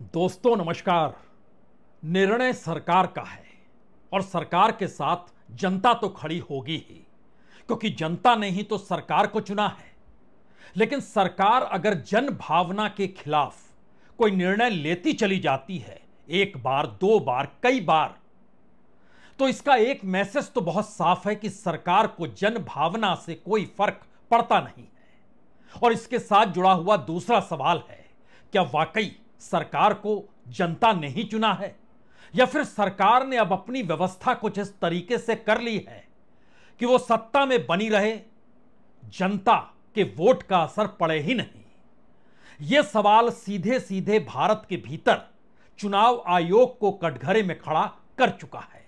दोस्तों नमस्कार। निर्णय सरकार का है और सरकार के साथ जनता तो खड़ी होगी ही, क्योंकि जनता ने ही तो सरकार को चुना है। लेकिन सरकार अगर जन भावना के खिलाफ कोई निर्णय लेती चली जाती है, एक बार, दो बार, कई बार, तो इसका एक मैसेज तो बहुत साफ है कि सरकार को जन भावना से कोई फर्क पड़ता नहीं है। और इसके साथ जुड़ा हुआ दूसरा सवाल है, क्या वाकई सरकार को जनता ने ही चुना है, या फिर सरकार ने अब अपनी व्यवस्था कुछ इस तरीके से कर ली है कि वो सत्ता में बनी रहे, जनता के वोट का असर पड़े ही नहीं। यह सवाल सीधे सीधे भारत के भीतर चुनाव आयोग को कटघरे में खड़ा कर चुका है।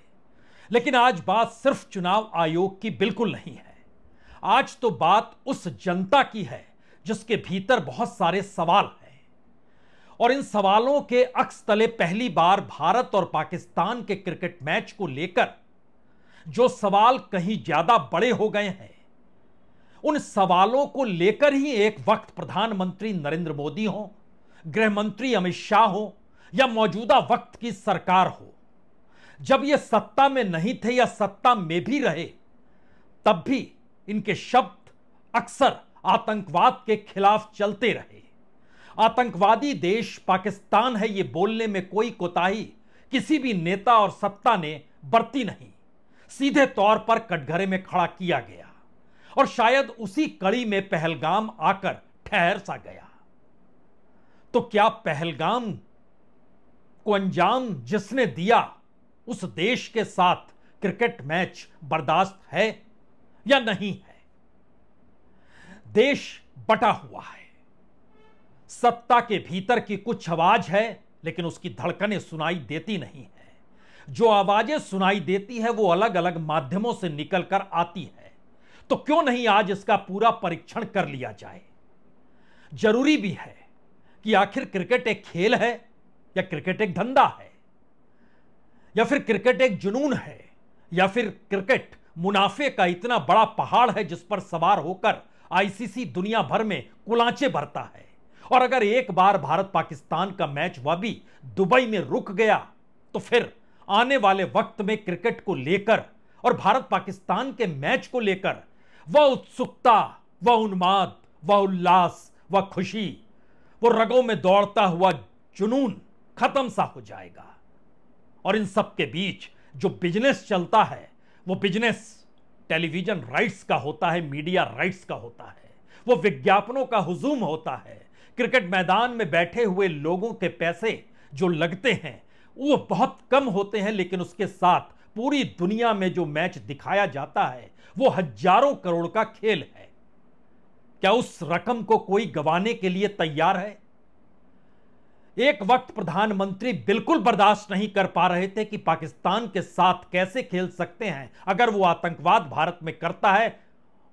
लेकिन आज बात सिर्फ चुनाव आयोग की बिल्कुल नहीं है। आज तो बात उस जनता की है जिसके भीतर बहुत सारे सवाल हैं, और इन सवालों के अक्स तले पहली बार भारत और पाकिस्तान के क्रिकेट मैच को लेकर जो सवाल कहीं ज्यादा बड़े हो गए हैं, उन सवालों को लेकर ही एक वक्त प्रधानमंत्री नरेंद्र मोदी हो, गृह मंत्री अमित शाह हो, या मौजूदा वक्त की सरकार हो, जब ये सत्ता में नहीं थे या सत्ता में भी रहे, तब भी इनके शब्द अक्सर आतंकवाद के खिलाफ चलते रहे। आतंकवादी देश पाकिस्तान है, यह बोलने में कोई कोताही किसी भी नेता और सत्ता ने बरती नहीं, सीधे तौर पर कटघरे में खड़ा किया गया। और शायद उसी कड़ी में पहलगाम आकर ठहर सा गया। तो क्या पहलगाम को अंजाम जिसने दिया, उस देश के साथ क्रिकेट मैच बर्दाश्त है या नहीं है? देश बटा हुआ है, सत्ता के भीतर की कुछ आवाज है, लेकिन उसकी धड़कनें सुनाई देती नहीं है। जो आवाजें सुनाई देती है वो अलग अलग माध्यमों से निकलकर आती है। तो क्यों नहीं आज इसका पूरा परीक्षण कर लिया जाए। जरूरी भी है कि आखिर क्रिकेट एक खेल है या क्रिकेट एक धंधा है, या फिर क्रिकेट एक जुनून है, या फिर क्रिकेट मुनाफे का इतना बड़ा पहाड़ है जिस पर सवार होकर आईसीसी दुनिया भर में कुलांचे भरता है। और अगर एक बार भारत पाकिस्तान का मैच वह भी दुबई में रुक गया, तो फिर आने वाले वक्त में क्रिकेट को लेकर और भारत पाकिस्तान के मैच को लेकर वह उत्सुकता, वह उन्माद, वह उल्लास, वह खुशी, वो रगों में दौड़ता हुआ जुनून खत्म सा हो जाएगा। और इन सब के बीच जो बिजनेस चलता है, वो बिजनेस टेलीविजन राइट्स का होता है, मीडिया राइट्स का होता है, वो विज्ञापनों का हुजूम होता है। क्रिकेट मैदान में बैठे हुए लोगों के पैसे जो लगते हैं वो बहुत कम होते हैं, लेकिन उसके साथ पूरी दुनिया में जो मैच दिखाया जाता है वो हजारों करोड़ का खेल है। क्या उस रकम को कोई गंवाने के लिए तैयार है? एक वक्त प्रधानमंत्री बिल्कुल बर्दाश्त नहीं कर पा रहे थे कि पाकिस्तान के साथ कैसे खेल सकते हैं अगर वो आतंकवाद भारत में करता है,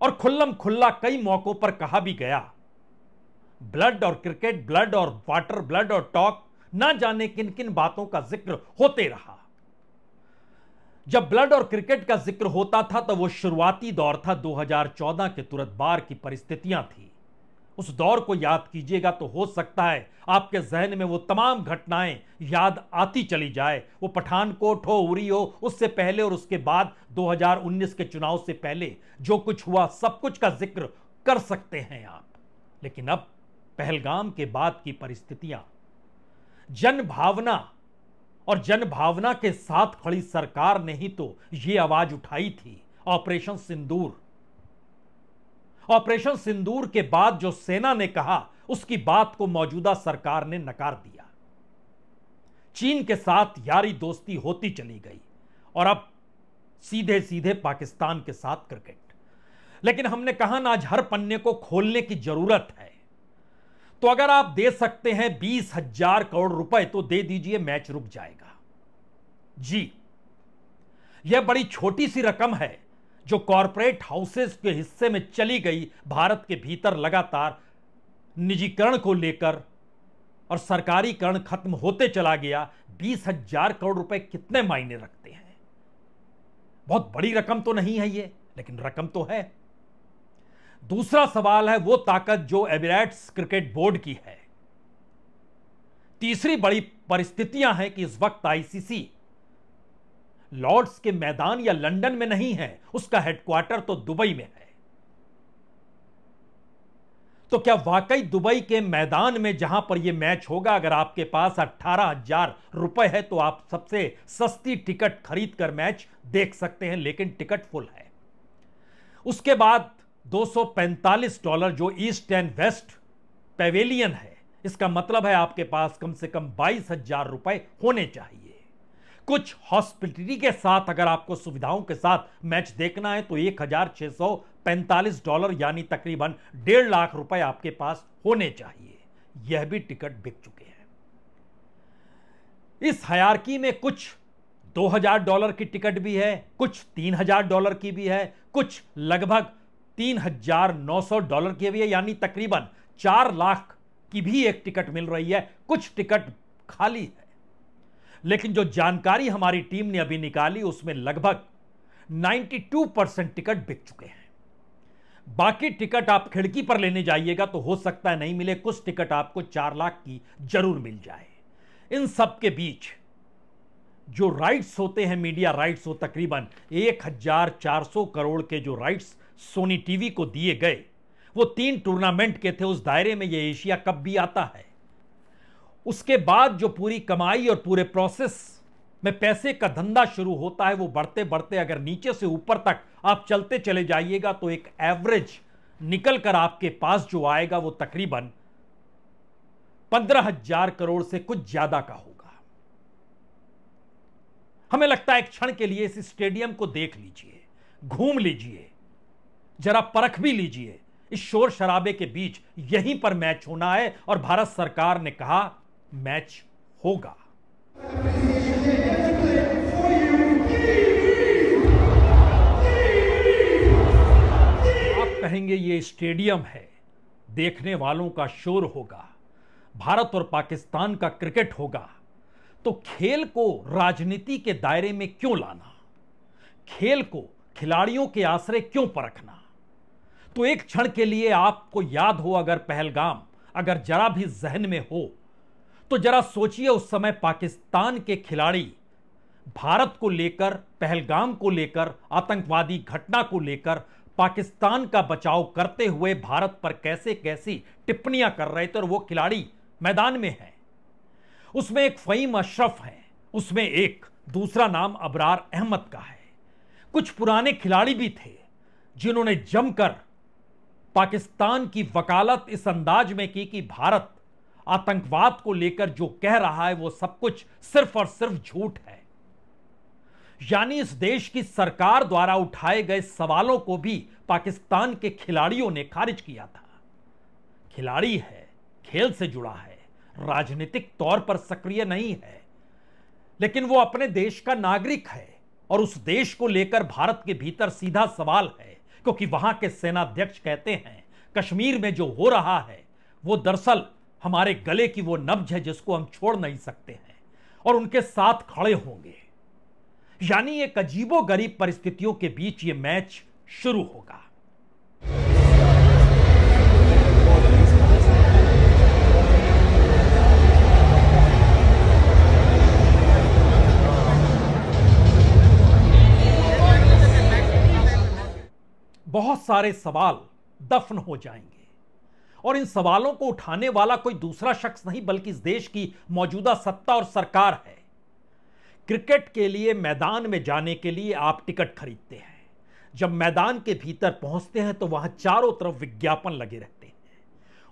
और खुल्लम खुल्ला कई मौकों पर कहा भी गया। ब्लड और क्रिकेट, ब्लड और वाटर, ब्लड और टॉक, ना जाने किन किन बातों का जिक्र होते रहा। जब ब्लड और क्रिकेट का जिक्र होता था तो वो शुरुआती दौर था, 2014 के तुरंत बाद की परिस्थितियां थी। उस दौर को याद कीजिएगा तो हो सकता है आपके जहन में वो तमाम घटनाएं याद आती चली जाए। वो पठानकोट हो, उरी हो, उससे पहले और उसके बाद 2019 के चुनाव से पहले जो कुछ हुआ, सब कुछ का जिक्र कर सकते हैं आप। लेकिन अब पहलगाम के बाद की परिस्थितियां, जन भावना, और जन भावना के साथ खड़ी सरकार ने ही तो यह आवाज उठाई थी। ऑपरेशन सिंदूर, ऑपरेशन सिंदूर के बाद जो सेना ने कहा, उसकी बात को मौजूदा सरकार ने नकार दिया। चीन के साथ यारी दोस्ती होती चली गई, और अब सीधे सीधे पाकिस्तान के साथ क्रिकेट। लेकिन हमने कहा ना, आज हर पन्ने को खोलने की जरूरत है। तो अगर आप दे सकते हैं 20,000 करोड़ रुपए तो दे दीजिए, मैच रुक जाएगा। जी, यह बड़ी छोटी सी रकम है जो कॉरपोरेट हाउसेस के हिस्से में चली गई भारत के भीतर लगातार निजीकरण को लेकर, और सरकारीकरण खत्म होते चला गया। 20,000 करोड़ रुपए कितने मायने रखते हैं? बहुत बड़ी रकम तो नहीं है ये, लेकिन रकम तो है। दूसरा सवाल है वो ताकत जो एमिरेट्स क्रिकेट बोर्ड की है। तीसरी बड़ी परिस्थितियां हैं कि इस वक्त आईसीसी लॉर्ड्स के मैदान या लंदन में नहीं है, उसका हेडक्वार्टर तो दुबई में है। तो क्या वाकई दुबई के मैदान में जहां पर यह मैच होगा, अगर आपके पास 18,000 रुपए है तो आप सबसे सस्ती टिकट खरीद कर मैच देख सकते हैं, लेकिन टिकट फुल है। उसके बाद $245 जो ईस्ट एंड वेस्ट पेवेलियन है, इसका मतलब है आपके पास कम से कम 22,000 रुपए होने चाहिए। कुछ हॉस्पिटलिटी के साथ अगर आपको सुविधाओं के साथ मैच देखना है तो $1,645 यानी तकरीबन 1.5 लाख रुपए आपके पास होने चाहिए। यह भी टिकट बिक चुके हैं। इस हायरार्की में कुछ $2,000 की टिकट भी है, कुछ $3,000 की भी है, कुछ लगभग $3,900 की भी है, यानी तकरीबन 4 लाख की भी एक टिकट मिल रही है। कुछ टिकट खाली है, लेकिन जो जानकारी हमारी टीम ने अभी निकाली उसमें लगभग 92% टिकट बिक चुके हैं। बाकी टिकट आप खिड़की पर लेने जाइएगा तो हो सकता है नहीं मिले, कुछ टिकट आपको 4 लाख की जरूर मिल जाए। इन सब के बीच जो राइट्स होते हैं, मीडिया राइट्स, हो तकरीबन 1,400 करोड़ के जो राइट्स सोनी टीवी को दिए गए, वो 3 टूर्नामेंट के थे। उस दायरे में ये एशिया कप भी आता है। उसके बाद जो पूरी कमाई और पूरे प्रोसेस में पैसे का धंधा शुरू होता है, वो बढ़ते बढ़ते अगर नीचे से ऊपर तक आप चलते चले जाइएगा तो एक एवरेज निकल कर आपके पास जो आएगा वो तकरीबन 15,000 करोड़ से कुछ ज्यादा का होगा। हमें लगता है एक क्षण के लिए इस स्टेडियम को देख लीजिए, घूम लीजिए, जरा परख भी लीजिए। इस शोर शराबे के बीच यहीं पर मैच होना है और भारत सरकार ने कहा मैच होगा। आप कहेंगे ये स्टेडियम है, देखने वालों का शोर होगा, भारत और पाकिस्तान का क्रिकेट होगा, तो खेल को राजनीति के दायरे में क्यों लाना, खेल को खिलाड़ियों के आश्रय क्यों परखना। तो एक क्षण के लिए आपको याद हो, अगर पहलगाम अगर जरा भी जहन में हो, तो जरा सोचिए उस समय पाकिस्तान के खिलाड़ी भारत को लेकर, पहलगाम को लेकर, आतंकवादी घटना को लेकर पाकिस्तान का बचाव करते हुए भारत पर कैसे कैसी टिप्पणियां कर रहे थे, और वो खिलाड़ी मैदान में हैं। उसमें एक फहीम अशरफ है, उसमें एक दूसरा नाम अबरार अहमद का है। कुछ पुराने खिलाड़ी भी थे जिन्होंने जमकर पाकिस्तान की वकालत इस अंदाज में की कि भारत आतंकवाद को लेकर जो कह रहा है वो सब कुछ सिर्फ और सिर्फ झूठ है। यानी इस देश की सरकार द्वारा उठाए गए सवालों को भी पाकिस्तान के खिलाड़ियों ने खारिज किया था। खिलाड़ी है, खेल से जुड़ा है, राजनीतिक तौर पर सक्रिय नहीं है, लेकिन वो अपने देश का नागरिक है और उस देश को लेकर भारत के भीतर सीधा सवाल है, क्योंकि वहां के सेनाध्यक्ष कहते हैं कश्मीर में जो हो रहा है वो दरअसल हमारे गले की वो नब्ज है जिसको हम छोड़ नहीं सकते हैं और उनके साथ खड़े होंगे। यानी एक अजीबोगरीब परिस्थितियों के बीच ये मैच शुरू होगा। बहुत सारे सवाल दफन हो जाएंगे और इन सवालों को उठाने वाला कोई दूसरा शख्स नहीं बल्कि इस देश की मौजूदा सत्ता और सरकार है। क्रिकेट के लिए मैदान में जाने के लिए आप टिकट खरीदते हैं। जब मैदान के भीतर पहुंचते हैं तो वहां चारों तरफ विज्ञापन लगे रहते हैं।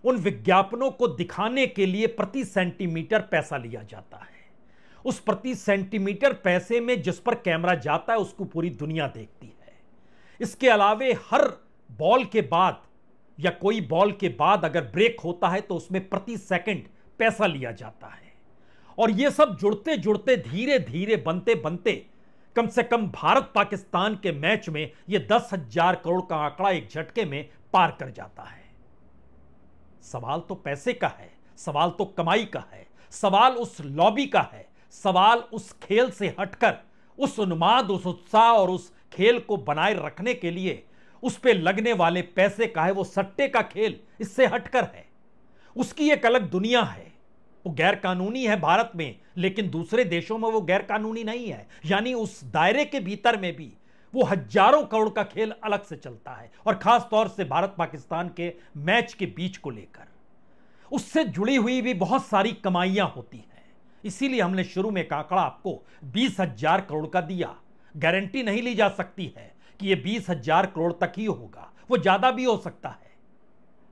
उन विज्ञापनों को दिखाने के लिए प्रति सेंटीमीटर पैसा लिया जाता है। उस प्रति सेंटीमीटर पैसे में जिस पर कैमरा जाता है उसको पूरी दुनिया देखती है। इसके अलावे हर बॉल के बाद या कोई बॉल के बाद अगर ब्रेक होता है तो उसमें प्रति सेकंड पैसा लिया जाता है। और यह सब जुड़ते जुड़ते धीरे धीरे बनते बनते कम से कम भारत पाकिस्तान के मैच में यह 10,000 करोड़ का आंकड़ा एक झटके में पार कर जाता है। सवाल तो पैसे का है, सवाल तो कमाई का है, सवाल उस लॉबी का है, सवाल उस खेल से हटकर उस उन्माद, उस उत्साह और उस खेल को बनाए रखने के लिए उस पे लगने वाले पैसे का है। वो सट्टे का खेल इससे हटकर है, उसकी एक अलग दुनिया है। वो गैर कानूनी है भारत में, लेकिन दूसरे देशों में वो गैर कानूनी नहीं है। यानी उस दायरे के भीतर में भी वो हजारों करोड़ का खेल अलग से चलता है। और खास तौर से भारत पाकिस्तान के मैच के बीच को लेकर उससे जुड़ी हुई भी बहुत सारी कमाइयां होती हैं। इसीलिए हमने शुरू में एक आंकड़ा आपको 20,000 करोड़ का दिया। गारंटी नहीं ली जा सकती है कि यह 20,000 करोड़ तक ही होगा, वो ज्यादा भी हो सकता है।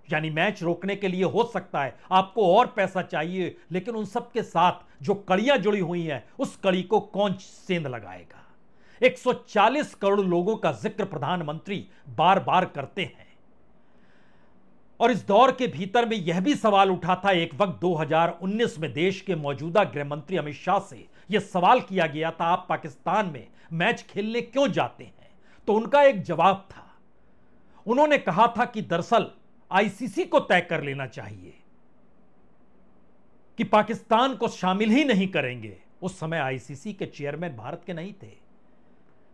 यानी मैच रोकने के लिए हो सकता है आपको और पैसा चाहिए, लेकिन उन सब के साथ जो कड़ियां जुड़ी हुई हैं उस कड़ी को कौन सेंध लगाएगा। 140 करोड़ लोगों का जिक्र प्रधानमंत्री बार बार करते हैं। और इस दौर के भीतर में यह भी सवाल उठा था, एक वक्त 2019 में देश के मौजूदा गृह मंत्री अमित शाह से यह सवाल किया गया था, आप पाकिस्तान में मैच खेलने क्यों जाते हैं? तो उनका एक जवाब था। उन्होंने कहा था कि दरअसल आईसीसी को तय कर लेना चाहिए कि पाकिस्तान को शामिल ही नहीं करेंगे। उस समय आईसीसी के चेयरमैन भारत के नहीं थे,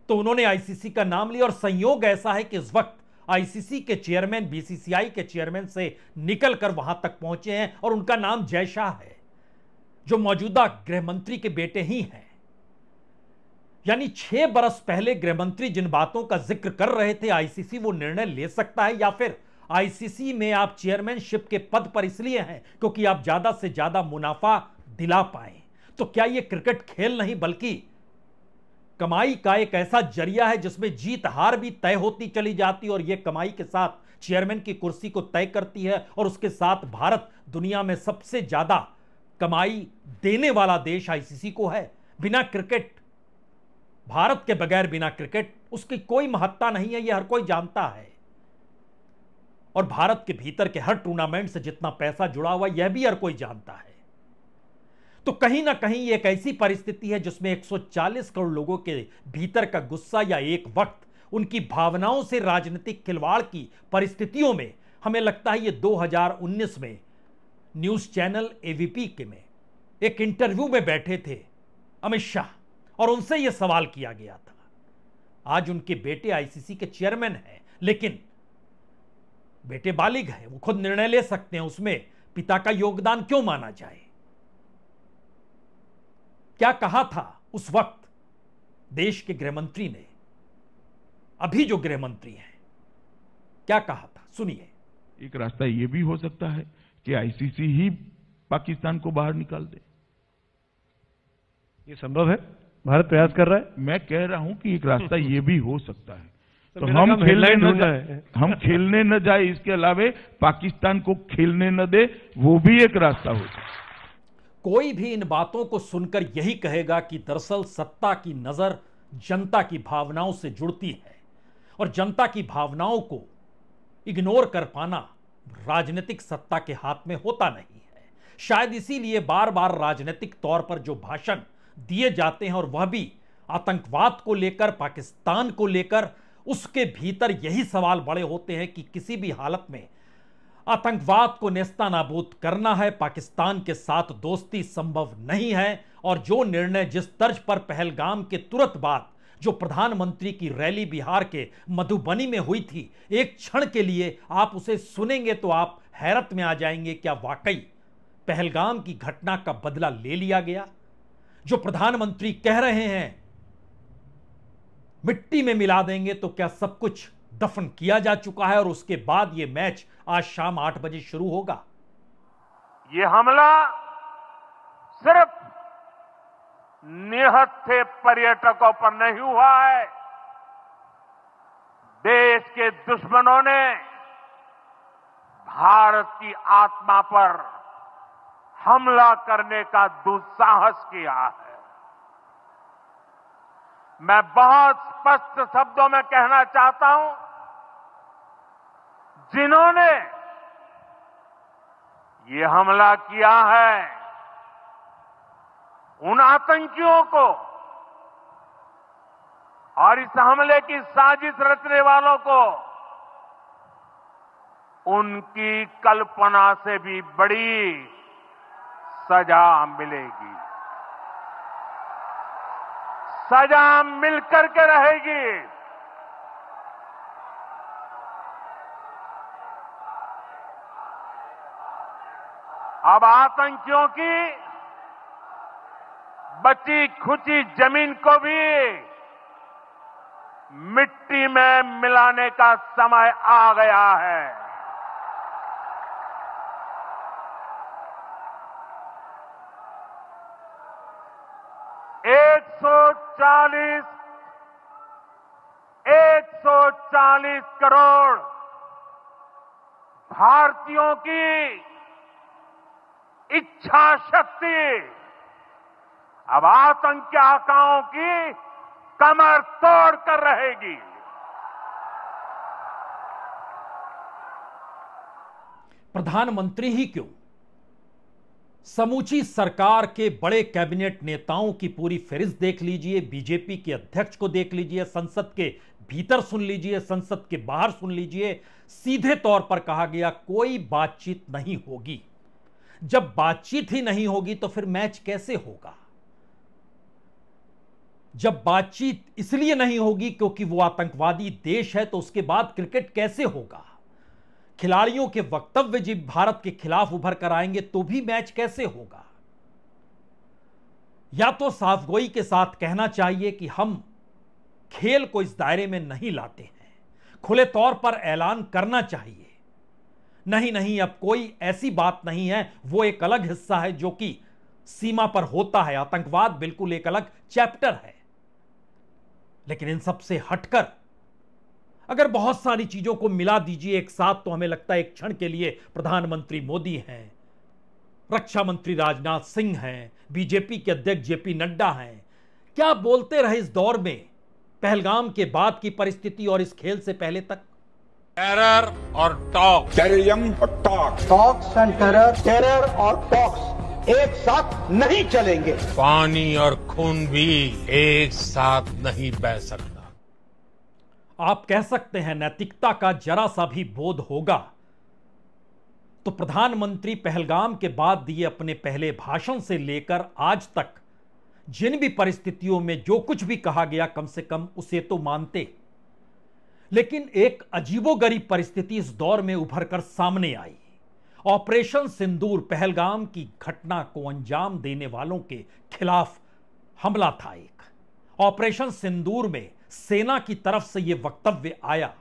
तो उन्होंने आईसीसी का नाम लिया। और संयोग ऐसा है कि इस वक्त आईसीसी के चेयरमैन बीसीसीआई के चेयरमैन से निकलकर वहां तक पहुंचे हैं और उनका नाम जय शाह है, जो मौजूदा गृह मंत्री के बेटे ही हैं। यानी 6 बरस पहले गृह मंत्री जिन बातों का जिक्र कर रहे थे आईसीसी वो निर्णय ले सकता है, या फिर आईसीसी में आप चेयरमैनशिप के पद पर इसलिए हैं क्योंकि आप ज्यादा से ज्यादा मुनाफा दिला पाए। तो क्या यह क्रिकेट खेल नहीं बल्कि कमाई का एक ऐसा जरिया है जिसमें जीत हार भी तय होती चली जाती और यह कमाई के साथ चेयरमैन की कुर्सी को तय करती है। और उसके साथ भारत दुनिया में सबसे ज्यादा कमाई देने वाला देश आईसीसी को है। बिना क्रिकेट, भारत के बगैर बिना क्रिकेट उसकी कोई महत्ता नहीं है, यह हर कोई जानता है। और भारत के भीतर के हर टूर्नामेंट से जितना पैसा जुड़ा हुआ यह भी हर कोई जानता है। तो कहीं ना कहीं एक ऐसी परिस्थिति है जिसमें 140 करोड़ लोगों के भीतर का गुस्सा या एक वक्त उनकी भावनाओं से राजनीतिक खिलवाड़ की परिस्थितियों में हमें लगता है ये 2019 में न्यूज चैनल एबीपी के में एक इंटरव्यू में बैठे थे अमित शाह और उनसे यह सवाल किया गया था। आज उनके बेटे आईसीसी के चेयरमैन हैं, लेकिन बेटे बालिग हैं, वो खुद निर्णय ले सकते हैं, उसमें पिता का योगदान क्यों माना जाए? क्या कहा था उस वक्त देश के गृह मंत्री ने? अभी जो गृह मंत्री हैं क्या कहा था, सुनिए। एक रास्ता यह भी हो सकता है कि आईसीसी ही पाकिस्तान को बाहर निकाल दे। ये संभव है, भारत प्रयास कर रहा है। मैं कह रहा हूं कि एक रास्ता यह भी हो सकता है। तो हम खेलने न जाए, इसके अलावे पाकिस्तान को खेलने न दे, वो भी एक रास्ता हो सकता है। कोई भी इन बातों को सुनकर यही कहेगा कि दरअसल सत्ता की नजर जनता की भावनाओं से जुड़ती है और जनता की भावनाओं को इग्नोर कर पाना राजनीतिक सत्ता के हाथ में होता नहीं है। शायद इसीलिए बार बार राजनीतिक तौर पर जो भाषण दिए जाते हैं और वह भी आतंकवाद को लेकर, पाकिस्तान को लेकर, उसके भीतर यही सवाल बड़े होते हैं कि किसी भी हालत में आतंकवाद को नेस्तानाबूद करना है, पाकिस्तान के साथ दोस्ती संभव नहीं है। और जो निर्णय जिस तर्ज पर पहलगाम के तुरंत बाद जो प्रधानमंत्री की रैली बिहार के मधुबनी में हुई थी, एक क्षण के लिए आप उसे सुनेंगे तो आप हैरत में आ जाएंगे, क्या वाकई पहलगाम की घटना का बदला ले लिया गया? जो प्रधानमंत्री कह रहे हैं मिट्टी में मिला देंगे, तो क्या सब कुछ दफन किया जा चुका है और उसके बाद यह मैच आज शाम 8 बजे शुरू होगा? ये हमला सिर्फ निहत्थे पर्यटकों पर नहीं हुआ है, देश के दुश्मनों ने भारत की आत्मा पर हमला करने का दुस्साहस किया है। मैं बहुत स्पष्ट शब्दों में कहना चाहता हूं, जिन्होंने ये हमला किया है उन आतंकियों को और इस हमले की साजिश रचने वालों को उनकी कल्पना से भी बड़ी सजा मिलेगी, सजा मिलकर के रहेगी। अब आतंकियों की बची खुची जमीन को भी मिट्टी में मिलाने का समय आ गया है। एक सौ चालीस करोड़ भारतीयों की इच्छा शक्ति अब आतंकी आकाओं की कमर तोड़ कर रहेगी। प्रधानमंत्री ही क्यों, समूची सरकार के बड़े कैबिनेट नेताओं की पूरी फहरिस्त देख लीजिए, बीजेपी के अध्यक्ष को देख लीजिए, संसद के भीतर सुन लीजिए, संसद के बाहर सुन लीजिए, सीधे तौर पर कहा गया कोई बातचीत नहीं होगी। जब बातचीत ही नहीं होगी तो फिर मैच कैसे होगा? जब बातचीत इसलिए नहीं होगी क्योंकि वो आतंकवादी देश है तो उसके बाद क्रिकेट कैसे होगा? खिलाड़ियों के वक्तव्य जब भारत के खिलाफ उभर कर आएंगे तो भी मैच कैसे होगा? या तो साफगोई के साथ कहना चाहिए कि हम खेल को इस दायरे में नहीं लाते हैं, खुले तौर पर ऐलान करना चाहिए, नहीं नहीं अब कोई ऐसी बात नहीं है, वो एक अलग हिस्सा है जो कि सीमा पर होता है, आतंकवाद बिल्कुल एक अलग चैप्टर है। लेकिन इन सब से हटकर अगर बहुत सारी चीजों को मिला दीजिए एक साथ तो हमें लगता है एक क्षण के लिए प्रधानमंत्री मोदी हैं, रक्षा मंत्री राजनाथ सिंह हैं, बीजेपी के अध्यक्ष जेपी नड्डा हैं, क्या बोलते रहे इस दौर में पहलगाम के बाद की परिस्थिति और इस खेल से पहले तक। टेरर और टॉक, टेररिज्म और talk, talks and terror, terror और टॉक्स एक साथ नहीं चलेंगे। पानी और खून भी एक साथ नहीं बह सकता। आप कह सकते हैं नैतिकता का जरा सा भी बोध होगा तो प्रधानमंत्री पहलगाम के बाद दिए अपने पहले भाषण से लेकर आज तक जिन भी परिस्थितियों में जो कुछ भी कहा गया कम से कम उसे तो मानते। लेकिन एक अजीबोगरीब परिस्थिति इस दौर में उभर कर सामने आई। ऑपरेशन सिंदूर पहलगाम की घटना को अंजाम देने वालों के खिलाफ हमला था। एक ऑपरेशन सिंदूर में सेना की तरफ से यह वक्तव्य आया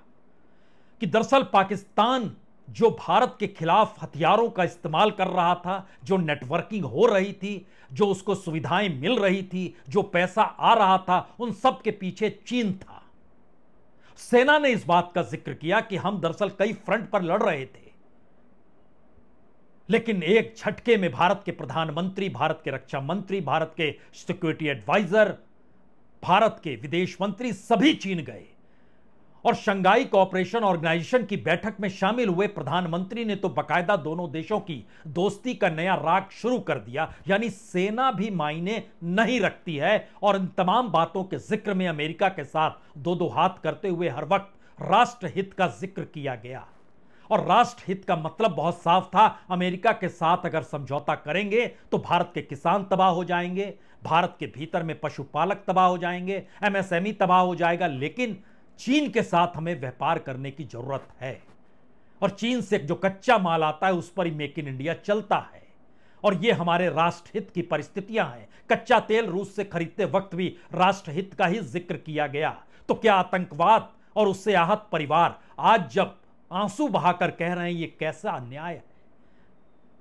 कि दरअसल पाकिस्तान जो भारत के खिलाफ हथियारों का इस्तेमाल कर रहा था, जो नेटवर्किंग हो रही थी, जो उसको सुविधाएं मिल रही थी, जो पैसा आ रहा था, उन सब के पीछे चीन था। सेना ने इस बात का जिक्र किया कि हम दरअसल कई फ्रंट पर लड़ रहे थे, लेकिन एक झटके में भारत के प्रधानमंत्री, भारत के रक्षा मंत्री, भारत के सिक्योरिटी एडवाइजर, भारत के विदेश मंत्री सभी चीन गए और शंघाई कोऑपरेशन ऑर्गेनाइजेशन की बैठक में शामिल हुए। प्रधानमंत्री ने तो बाकायदा दोनों देशों की दोस्ती का नया राग शुरू कर दिया, यानी सेना भी मायने नहीं रखती है। और इन तमाम बातों के जिक्र में अमेरिका के साथ दो दो हाथ करते हुए हर वक्त राष्ट्रहित का जिक्र किया गया। और राष्ट्रहित का मतलब बहुत साफ था, अमेरिका के साथ अगर समझौता करेंगे तो भारत के किसान तबाह हो जाएंगे, भारत के भीतर में पशुपालक तबाह हो जाएंगे, एमएसएमई तबाह हो जाएगा, लेकिन चीन के साथ हमें व्यापार करने की जरूरत है। और चीन से जो कच्चा माल आता है उस पर ही मेक इन इंडिया चलता है। और ये हमारे राष्ट्रहित की परिस्थितियां हैं। कच्चा तेल रूस से खरीदते वक्त भी राष्ट्रहित का ही जिक्र किया गया। तो क्या आतंकवाद और उससे आहत परिवार आज जब आंसू बहाकर कह रहे हैं ये कैसा अन्याय है,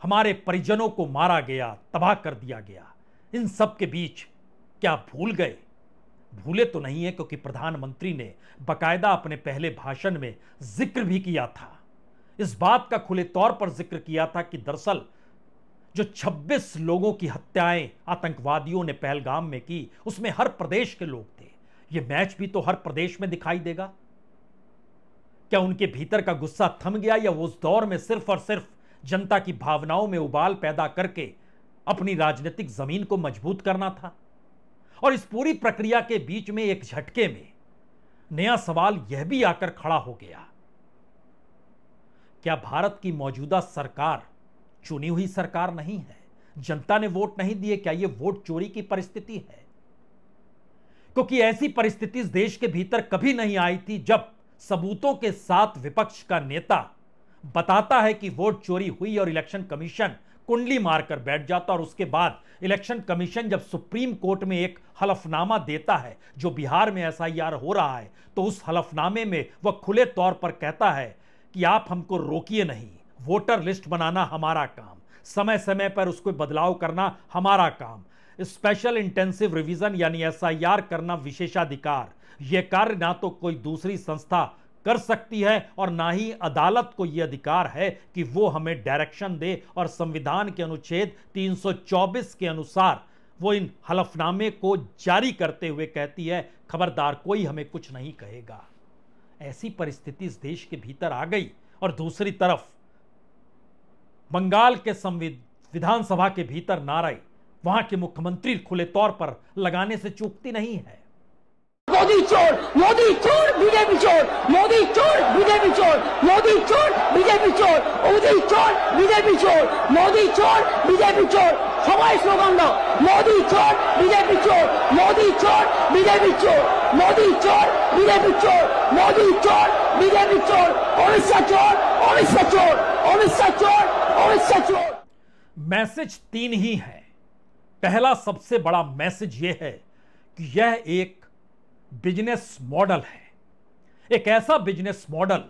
हमारे परिजनों को मारा गया, तबाह कर दिया गया, इन सब के बीच क्या भूल गए? भूले तो नहीं है, क्योंकि प्रधानमंत्री ने बाकायदा अपने पहले भाषण में जिक्र भी किया था, इस बात का खुले तौर पर जिक्र किया था कि दरअसल जो 26 लोगों की हत्याएं आतंकवादियों ने पहलगाम में की उसमें हर प्रदेश के लोग थे। यह मैच भी तो हर प्रदेश में दिखाई देगा। क्या उनके भीतर का गुस्सा थम गया, या वो उस दौर में सिर्फ और सिर्फ जनता की भावनाओं में उबाल पैदा करके अपनी राजनीतिक जमीन को मजबूत करना था? और इस पूरी प्रक्रिया के बीच में एक झटके में नया सवाल यह भी आकर खड़ा हो गया, क्या भारत की मौजूदा सरकार चुनी हुई सरकार नहीं है? जनता ने वोट नहीं दिए, क्या यह वोट चोरी की परिस्थिति है? क्योंकि ऐसी परिस्थिति इस देश के भीतर कभी नहीं आई थी जब सबूतों के साथ विपक्ष का नेता बताता है कि वोट चोरी हुई और इलेक्शन कमीशन कुंडली मारकर बैठ जाता। और उसके बाद इलेक्शन कमीशन जब सुप्रीम कोर्ट में एक हलफनामा देता है जो बिहार में एसआईआर हो रहा है, तो उस हलफनामे में वह खुले तौर पर कहता है कि आप हमको रोकिए नहीं, वोटर लिस्ट बनाना हमारा काम, समय समय पर उसको बदलाव करना हमारा काम, स्पेशल इंटेंसिव रिवीजन यानी एसआईआर करना विशेषाधिकार, यह कार्य ना तो कोई दूसरी संस्था कर सकती है और ना ही अदालत को यह अधिकार है कि वो हमें डायरेक्शन दे। और संविधान के अनुच्छेद 324 के अनुसार वो इन हलफनामे को जारी करते हुए कहती है, खबरदार कोई हमें कुछ नहीं कहेगा। ऐसी परिस्थिति इस देश के भीतर आ गई। और दूसरी तरफ बंगाल के विधानसभा के भीतर नारे वहां के मुख्यमंत्री खुले तौर पर लगाने से चूकती नहीं है। मोदी चोर, मोदी चोर, बीजेपी चोर, मोदी चोर, बीजेपी चोर, मोदी चोर, बीजेपी चोर, मोदी चोर, बीजेपी चोर, मोदी चोर, बीजेपी चोर, सबाई स्लोगान दो, मोदी चोर, बीजेपी चोर, मोदी चोर, बीजेपी चोर, मोदी चोर, बीजेपी चोर, मोदी चोर, बीजेपी चोर, ओडिशा चोर, ओडिशा चोर, ओडिशा चोर, ओडिशा चोर। मैसेज 3 ही है। पहला सबसे बड़ा मैसेज यह है कि यह एक बिजनेस मॉडल है, एक ऐसा बिजनेस मॉडल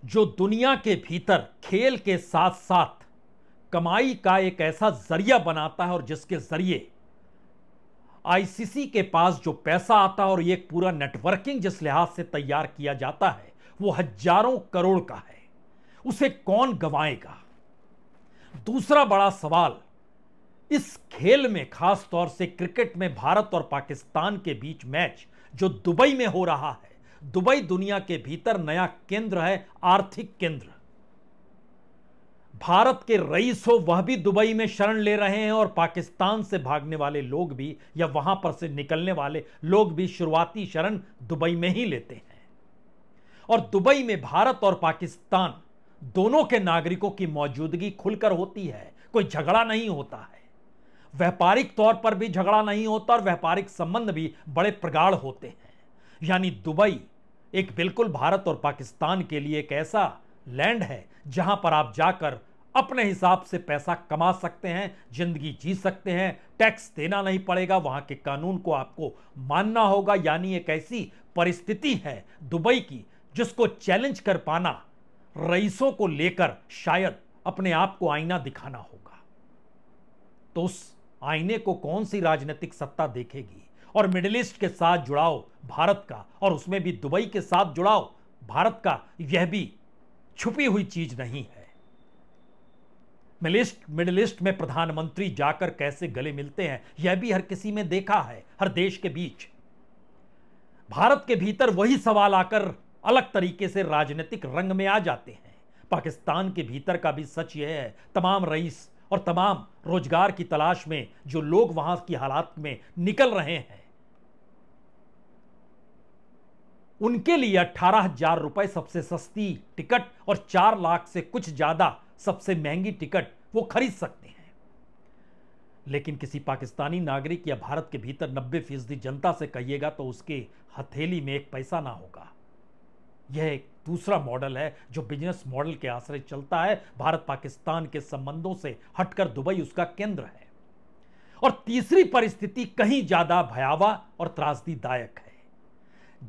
जो दुनिया के भीतर खेल के साथ साथ कमाई का एक ऐसा जरिया बनाता है और जिसके जरिए आईसीसी के पास जो पैसा आता है और एक पूरा नेटवर्किंग जिस लिहाज से तैयार किया जाता है वो हजारों करोड़ का है, उसे कौन गंवाएगा। दूसरा बड़ा सवाल, इस खेल में खास तौर से क्रिकेट में भारत और पाकिस्तान के बीच मैच जो दुबई में हो रहा है, दुबई दुनिया के भीतर नया केंद्र है, आर्थिक केंद्र। भारत के रईस हो वह भी दुबई में शरण ले रहे हैं और पाकिस्तान से भागने वाले लोग भी या वहां पर से निकलने वाले लोग भी शुरुआती शरण दुबई में ही लेते हैं। और दुबई में भारत और पाकिस्तान दोनों के नागरिकों की मौजूदगी खुलकर होती है, कोई झगड़ा नहीं होता है, व्यापारिक तौर पर भी झगड़ा नहीं होता और व्यापारिक संबंध भी बड़े प्रगाढ़ होते हैं। यानी दुबई एक बिल्कुल भारत और पाकिस्तान के लिए एक ऐसा लैंड है जहां पर आप जाकर अपने हिसाब से पैसा कमा सकते हैं, जिंदगी जी सकते हैं, टैक्स देना नहीं पड़ेगा, वहां के कानून को आपको मानना होगा। यानी एक ऐसी परिस्थिति है दुबई की जिसको चैलेंज कर पाना रईसों को लेकर शायद अपने आप को आईना दिखाना होगा। तो उस आईने को कौन सी राजनीतिक सत्ता देखेगी। और मिडिल ईस्ट के साथ जुड़ाव भारत का और उसमें भी दुबई के साथ जुड़ाव भारत का, यह भी छुपी हुई चीज नहीं है। मिडिल ईस्ट में प्रधानमंत्री जाकर कैसे गले मिलते हैं यह भी हर किसी में देखा है, हर देश के बीच। भारत के भीतर वही सवाल आकर अलग तरीके से राजनीतिक रंग में आ जाते हैं। पाकिस्तान के भीतर का भी सच यह है, तमाम रईस और तमाम रोजगार की तलाश में जो लोग वहां की हालात में निकल रहे हैं, उनके लिए 18,000 रुपए सबसे सस्ती टिकट और 4 लाख से कुछ ज्यादा सबसे महंगी टिकट वो खरीद सकते हैं। लेकिन किसी पाकिस्तानी नागरिक या भारत के भीतर 90% जनता से कहिएगा तो उसके हथेली में एक पैसा ना होगा। यह एक दूसरा मॉडल है जो बिजनेस मॉडल के आश्रय चलता है। भारत पाकिस्तान के संबंधों से हटकर दुबई उसका केंद्र है। और तीसरी परिस्थिति कहीं ज्यादा भयावह और त्रासदीदायक है।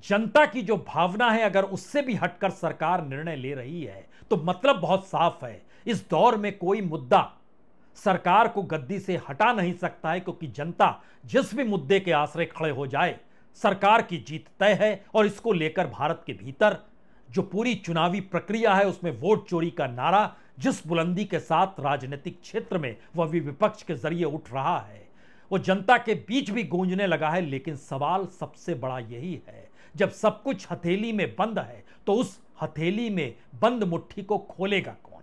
जनता की जो भावना है, अगर उससे भी हटकर सरकार निर्णय ले रही है तो मतलब बहुत साफ है, इस दौर में कोई मुद्दा सरकार को गद्दी से हटा नहीं सकता है, क्योंकि जनता जिस भी मुद्दे के आश्रय खड़े हो जाए सरकार की जीत तय है। और इसको लेकर भारत के भीतर जो पूरी चुनावी प्रक्रिया है उसमें वोट चोरी का नारा जिस बुलंदी के साथ राजनीतिक क्षेत्र में वह भी विपक्ष के जरिए उठ रहा है, वो जनता के बीच भी गूंजने लगा है। लेकिन सवाल सबसे बड़ा यही है, जब सब कुछ हथेली में बंद है तो उस हथेली में बंद मुट्ठी को खोलेगा कौन।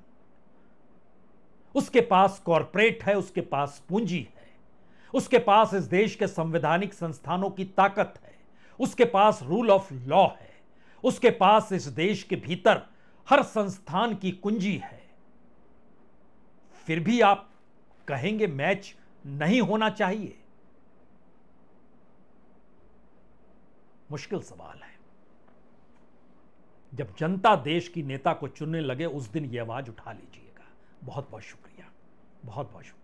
उसके पास कॉरपोरेट है, उसके पास पूंजी है, उसके पास इस देश के संवैधानिक संस्थानों की ताकत है, उसके पास रूल ऑफ लॉ है, उसके पास इस देश के भीतर हर संस्थान की कुंजी है। फिर भी आप कहेंगे मैच नहीं होना चाहिए। मुश्किल सवाल है। जब जनता देश की नेता को चुनने लगे उस दिन यह आवाज उठा लीजिएगा। बहुत बहुत शुक्रिया। बहुत बहुत शुक्रिया।